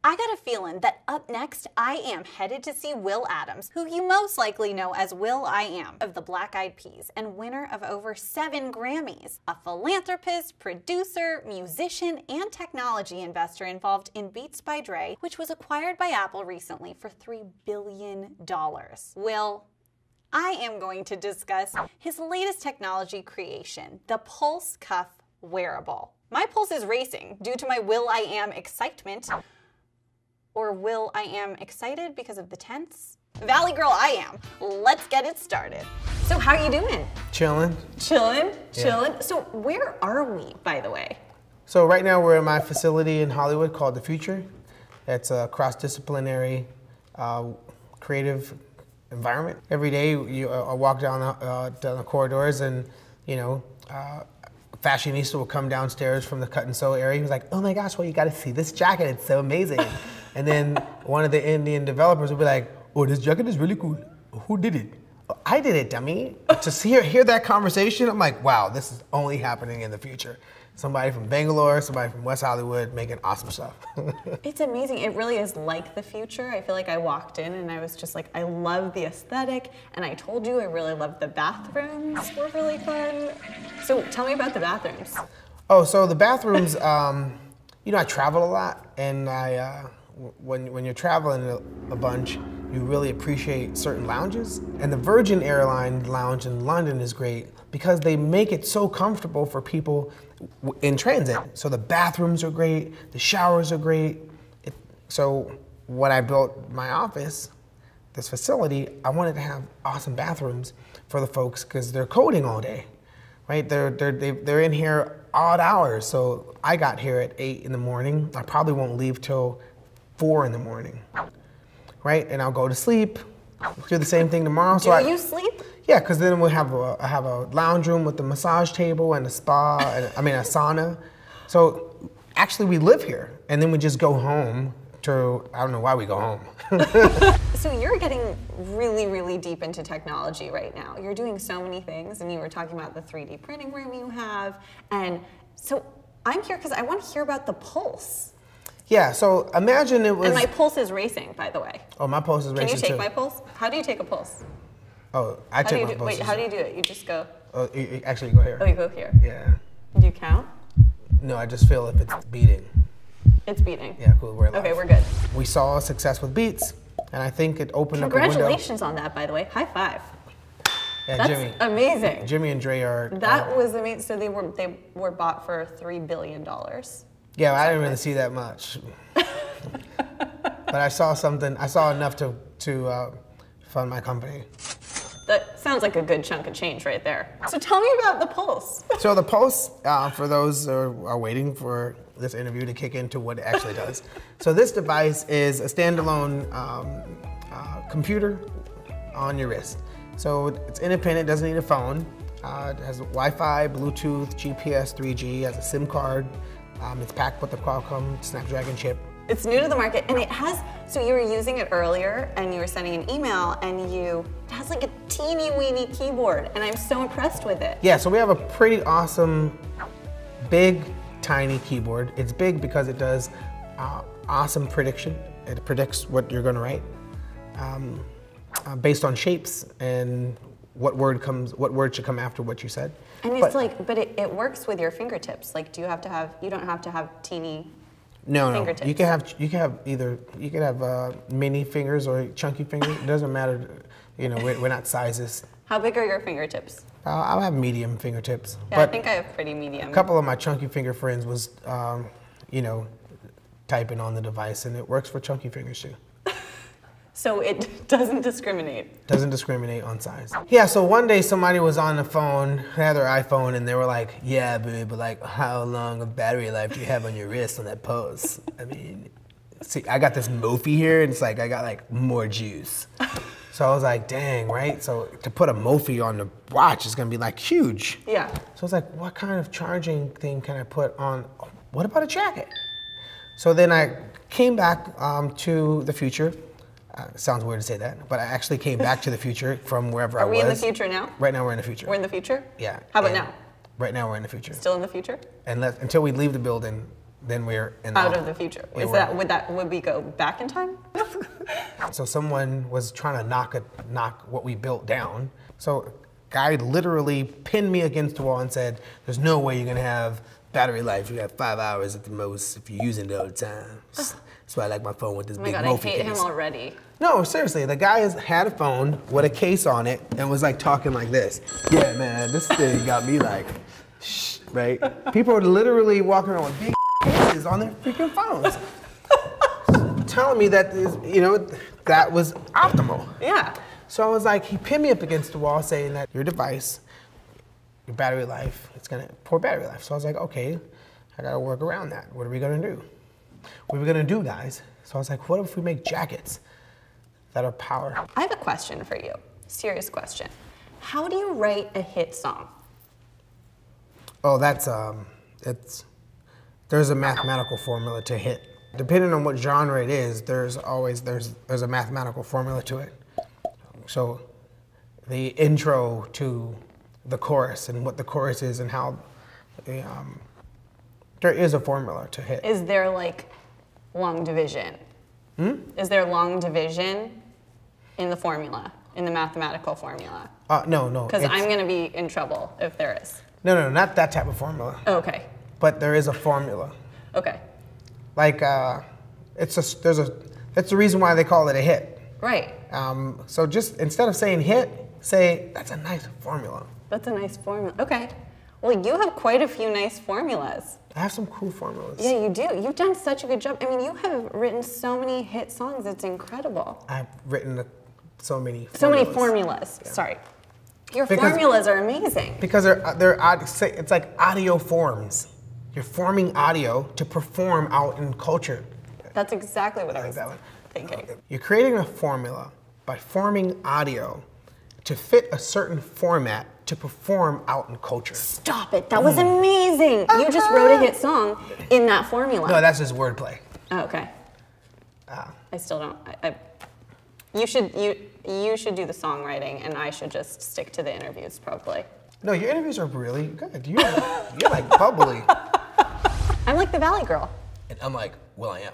I got a feeling that up next, I am headed to see Will Adams, who you most likely know as Will.i.am of the Black Eyed Peas and winner of over 7 Grammys, a philanthropist, producer, musician, and technology investor involved in Beats by Dre, which was acquired by Apple recently for $3 billion. Will, I am going to discuss his latest technology creation, the Pulse Cuff wearable. My pulse is racing due to my Will.i.am excitement. Or Will.i.am excited because of the tense? Valley Girl I am. Let's get it started. So how are you doing? Chilling. Chilling? Chilling? Yeah. So where are we, by the way? So right now we're in my facility in Hollywood called The Future. It's a cross-disciplinary, creative environment. Every day you walk down the corridors and, you know, fashionista will come downstairs from the cut and sew area. He's like, oh my gosh, well, you got to see this jacket. It's so amazing. And then one of the Indian developers will be like, oh, this jacket is really cool. Who did it? Oh, I did it, dummy. To hear that conversation, I'm like, wow, this is only happening in the future. Somebody from Bangalore, somebody from West Hollywood making awesome stuff. It's amazing. It really is like the future. I feel like I walked in and I was just like, I love the aesthetic. And I told you I really loved the bathrooms. Were really fun. So tell me about the bathrooms. Oh, so the bathrooms, you know, I travel a lot, and when you're traveling a bunch, you really appreciate certain lounges. And the Virgin Airline lounge in London is great because they make it so comfortable for people in transit. So the bathrooms are great, the showers are great. So when I built my office, this facility, I wanted to have awesome bathrooms for the folks because they're coding all day, right? They're in here odd hours. So I got here at 8 in the morning. I probably won't leave till 4 in the morning, right? And I'll go to sleep, do the same thing tomorrow. Do you sleep? Yeah, because then we'll have I have a lounge room with a massage table and a spa, and, a sauna. So actually we live here, and then we just go home to, I don't know why we go home. So you're getting really, really deep into technology right now. You're doing so many things, and you were talking about the 3D printing room you have. And so I'm here because I want to hear about the pulse. Yeah, so imagine it was... And my pulse is racing, by the way. Oh, my pulse is racing too. Can you take my pulse? How do you take a pulse? Oh, I take my pulse. Wait, how do you do it? You just go... Oh, actually, you go here. Oh, you go here. Yeah. Do you count? No, I just feel if it's beating. It's beating. Yeah, cool, we're live. Okay, we're good. We saw success with Beats, and I think it opened up a window. Congratulations on that, by the way. High five. Yeah, That's amazing. Jimmy and Dre are... That was amazing. So they were bought for $3 billion. Yeah, I didn't really see that much. But I saw something, I saw enough to fund my company. That sounds like a good chunk of change right there. So tell me about the Pulse. So the Pulse, for those who are waiting for this interview to kick into what it actually does. So this device is a standalone computer on your wrist. So it's independent, doesn't need a phone. It has Wi-Fi, Bluetooth, GPS, 3G, has a SIM card. It's packed with the Qualcomm Snapdragon chip. It's new to the market, and it has, so you were using it earlier, and you were sending an email, and it has like a teeny weeny keyboard, and I'm so impressed with it. Yeah, so we have a pretty awesome, big, tiny keyboard. It's big because it does awesome prediction. It predicts what you're gonna write based on shapes and what word should come after what you said. And it's but it works with your fingertips. Like, you don't have to have teeny fingertips. No. You can have mini fingers or chunky fingers. It doesn't matter. You know, we're not sizes. How big are your fingertips? I'll have medium fingertips. Yeah, but I think I have pretty medium. A couple of my chunky finger friends was, typing on the device, and it works for chunky fingers too. So it doesn't discriminate? Doesn't discriminate on size. Yeah, so one day somebody was on the phone, they had their iPhone, and they were like, yeah, babe, but like, how long of battery life do you have on your wrist on that Pulse? I mean, see, I got this Mophie here, and it's like, I got like more juice. So I was like, dang, right? So to put a Mophie on the watch is gonna be like huge. Yeah. So I was like, what kind of charging thing can I put on? What about a jacket? So then I came back to the future. Sounds weird to say that, but I actually came back to the future from wherever I was. Are we in the future now? Right now we're in the future. We're in the future? Yeah. How about now? Right now we're in the future. Still in the future? And until we leave the building, then we're out of the future. Would we go back in time? So someone was trying to knock what we built down. So guy literally pinned me against the wall and said, "There's no way you're gonna have battery life. You got 5 hours at the most if you're using it all the time." That's why I like my phone with this big God, Mophie I hate case. him already. No, seriously, the guy had a phone with a case on it and was like talking like this. Yeah, man, this thing got me like, shh, right? People are literally walking around with big cases on their freaking phones. Telling me that, that was optimal. Yeah. So I was like, he pinned me up against the wall saying that your device, your battery life, it's gonna poor battery life. So I was like, okay, I gotta work around that. What are we gonna do? What are we gonna do, guys? So I was like, what if we make jackets that are powered? I have a question for you, serious question. How do you write a hit song? Oh, there's a mathematical formula to hit. Depending on what genre it is, there's a mathematical formula to it. So the intro to the chorus and what the chorus is and how there is a formula to hit. Is there like long division? Is there long division in the formula, in the mathematical formula? No. Because I'm gonna be in trouble if there is. No, not that type of formula. Oh, okay. But there is a formula. Okay. Like that's the reason why they call it a hit. Right. So just instead of saying hit, say that's a nice formula. That's a nice formula. Okay. Well, you have quite a few nice formulas. I have some cool formulas. Yeah, you do. You've done such a good job. I mean, you have written so many hit songs. It's incredible. I've written so many formulas. So many formulas. Yeah. Sorry. Your formulas are amazing. Because it's like audio forms. You're forming audio to perform out in culture. That's exactly what I was thinking. You're creating a formula by forming audio to fit a certain format to perform out in culture. Stop it, that was amazing. You just wrote a hit song in that formula. No, that's just wordplay. Oh, okay. I still don't, you should do the songwriting and I should just stick to the interviews probably. No, your interviews are really good. You're like bubbly. I'm like the Valley Girl. And I'm like Will.i.am.